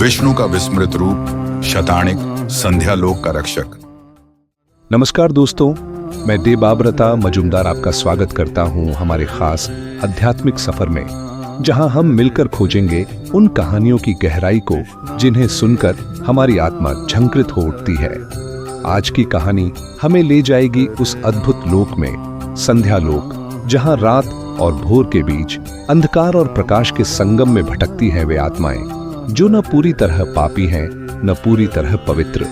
विष्णु का विस्मृत रूप, शतानिक, संध्यालोक का रक्षक। नमस्कार दोस्तों, मैं देबाब्रता मजुमदार आपका स्वागत करता हूं हमारे खास आध्यात्मिक सफर में, जहां हम मिलकर खोजेंगे उन कहानियों की गहराई को जिन्हें सुनकर हमारी आत्मा झंकृत हो उठती है। आज की कहानी हमें ले जाएगी उस अद्भुत लोक में, संध्यालोक, जहां रात और भोर के बीच अंधकार और प्रकाश के संगम में भटकती हैं वे आत्माएं, जो न पूरी तरह पापी हैं न पूरी तरह पवित्र।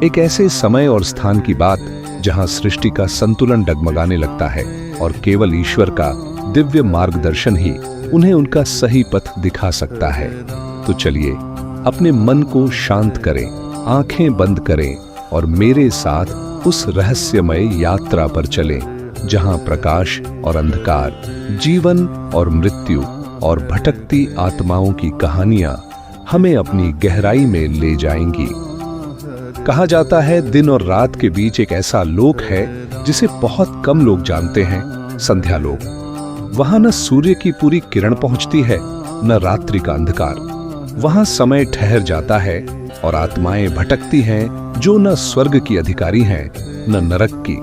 एक ऐसे समय और स्थान की बात जहां सृष्टि का संतुलन डगमगाने लगता है और केवल ईश्वर का दिव्य मार्गदर्शन ही उन्हें उनका सही पथ दिखा सकता है। तो चलिए अपने मन को शांत करें, आंखें बंद करें और मेरे साथ उस रहस्यमय यात्रा पर चलें, जहां प्रकाश और अंधकार, जीवन और मृत्यु और भटकती आत्माओं की कहानियां हमें अपनी गहराई में ले जाएंगी। कहा जाता है दिन और रात के बीच एक ऐसा लोक है जिसे बहुत कम लोग जानते हैं, संध्यालोक। वहां न सूर्य की पूरी किरण पहुंचती है न रात्रि का अंधकार। वहां समय ठहर जाता है और आत्माएं भटकती हैं जो न स्वर्ग की अधिकारी हैं न नरक की।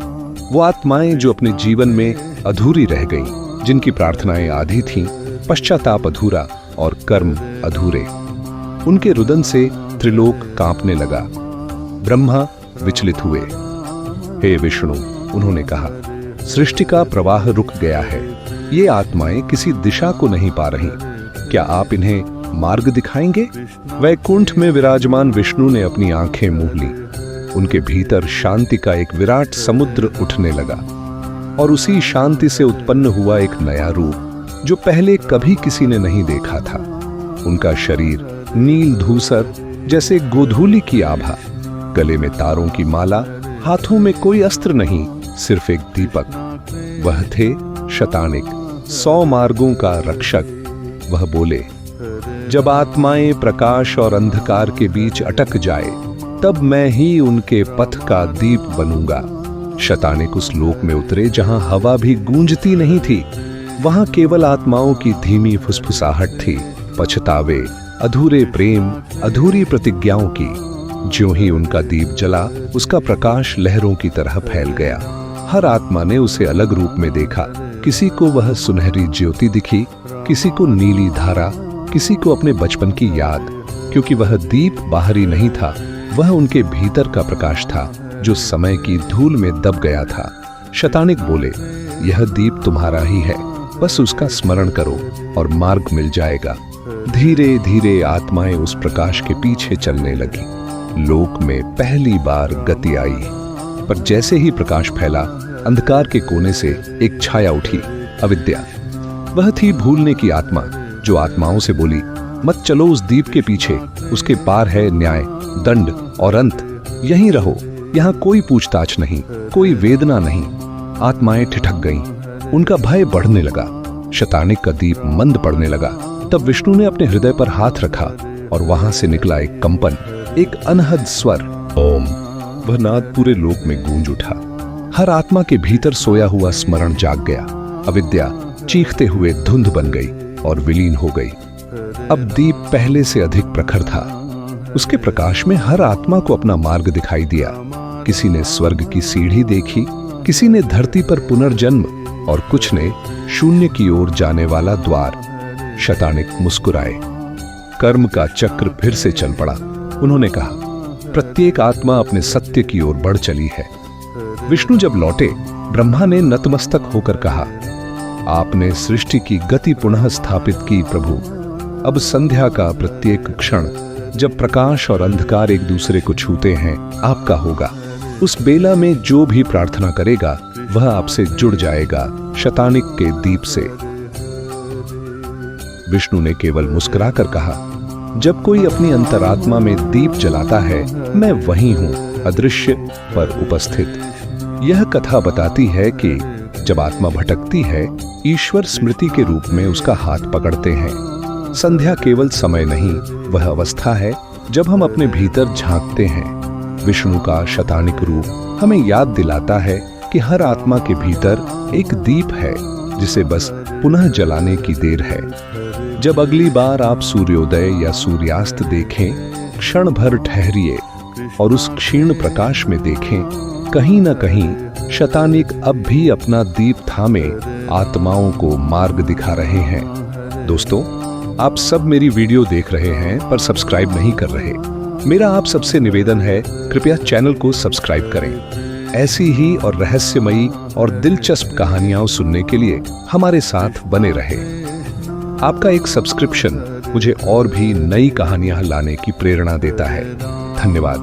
वो आत्माएं जो अपने जीवन में अधूरी रह गईं, जिनकी प्रार्थनाएं आधी थीं, पश्चाताप अधूरा और कर्म अधूरे। उनके रुदन से त्रिलोक कांपने लगा। ब्रह्मा विचलित हुए। हे विष्णु, उन्होंने कहा, सृष्टि का प्रवाह रुक गया है। ये आत्माएं किसी दिशा को नहीं पा रही। क्या आप इन्हें मार्ग दिखाएंगे? वैकुंठ में विराजमान विष्णु ने अपनी आंखें मूंद ली। उनके भीतर शांति का एक विराट समुद्र उठने लगा और उसी शांति से उत्पन्न हुआ एक नया रूप जो पहले कभी किसी ने नहीं देखा था। उनका शरीर नील धूसर जैसे गोधूली की आभा, गले में तारों की माला, हाथों में कोई अस्त्र नहीं, सिर्फ एक दीपक। वह थे शतानिक, 100 मार्गों का रक्षक। वह बोले, जब आत्माएं प्रकाश और अंधकार के बीच अटक जाए, तब मैं ही उनके पथ का दीप बनूंगा। शतानिक उस लोक में उतरे जहां हवा भी गूंजती नहीं थी। वहां केवल आत्माओं की धीमी फुसफुसाहट थी, पछतावे, अधूरे प्रेम, अधूरी प्रतिज्ञाओं की। ज्यों ही उनका दीप जला, उसका प्रकाश लहरों की तरह फैल गया। हर आत्मा ने उसे अलग रूप में देखा। किसी को वह सुनहरी ज्योति दिखी, किसी को नीली धारा, किसी को अपने बचपन की याद, क्योंकि वह दीप बाहरी नहीं था, वह उनके भीतर का प्रकाश था जो समय की धूल में दब गया था। शतानिक बोले, यह दीप तुम्हारा ही है, बस उसका स्मरण करो और मार्ग मिल जाएगा। धीरे धीरे आत्माएं उस प्रकाश के पीछे चलने लगी। लोक में पहली बार गति आई, पर जैसे ही प्रकाश फैला, अंधकार के कोने से एक छाया उठी, अविद्या। वह थी भूलने की आत्मा, जो आत्माओं से बोली, मत चलो उस दीप के पीछे, उसके पार है न्याय, दंड और अंत। यहीं रहो, यहाँ कोई पूछताछ नहीं, कोई वेदना नहीं। आत्माएं ठिठक गईं, उनका भय बढ़ने लगा। शतानिक का दीप मंद पड़ने लगा। तब विष्णु ने अपने हृदय पर हाथ रखा और वहां से निकला एक कंपन, एक अनहद स्वर, ओम। वह नाद पूरे लोक में गूंज उठा। हर आत्मा के भीतर सोया हुआ स्मरण जाग गया। अविद्या चीखते हुए धुंध बन गई और विलीन हो गई। अब दीप पहले से अधिक प्रखर था। उसके प्रकाश में हर आत्मा को अपना मार्ग दिखाई दिया। किसी ने स्वर्ग की सीढ़ी देखी, किसी ने धरती पर पुनर्जन्म और कुछ ने शून्य की ओर जाने वाला द्वार। शतानिक मुस्कुराए। कर्म का चक्र फिर से चल पड़ा। उन्होंने कहा, प्रत्येक आत्मा अपने सत्य की ओर बढ़ चली है। विष्णु जब लौटे, ब्रह्मा ने नतमस्तक होकर कहा, आपने सृष्टि की गति पुनः स्थापित की प्रभु। अब संध्या का प्रत्येक क्षण, जब प्रकाश और अंधकार एक दूसरे को छूते हैं, आपका होगा। उस बेला में जो भी प्रार्थना करेगा, वह आपसे जुड़ जाएगा, शतानिक के दीप से। विष्णु ने केवल मुस्कुराकर कहा, जब कोई अपनी अंतरात्मा में दीप जलाता है, मैं वहीं हूं, अदृश्य पर उपस्थित। यह कथा बताती है कि जब आत्मा भटकती है, ईश्वर स्मृति के रूप में उसका हाथ पकड़ते हैं। संध्या केवल समय नहीं, वह अवस्था है जब हम अपने भीतर झांकते हैं। विष्णु का शतानिक रूप हमें याद दिलाता है कि हर आत्मा के भीतर एक दीप है, जिसे बस पुनः जलाने की देर है। जब अगली बार आप सूर्योदय या सूर्यास्त देखें, क्षण भर ठहरिए और उस क्षीण प्रकाश में देखें, कहीं ना कहीं शतानिक अब भी अपना दीप थामे आत्माओं को मार्ग दिखा रहे हैं। दोस्तों, आप सब मेरी वीडियो देख रहे हैं पर सब्सक्राइब नहीं कर रहे। मेरा आप सबसे निवेदन है, कृपया चैनल को सब्सक्राइब करें। ऐसी ही और रहस्यमयी और दिलचस्प कहानियां सुनने के लिए हमारे साथ बने रहे। आपका एक सब्सक्रिप्शन मुझे और भी नई कहानियां लाने की प्रेरणा देता है। धन्यवाद।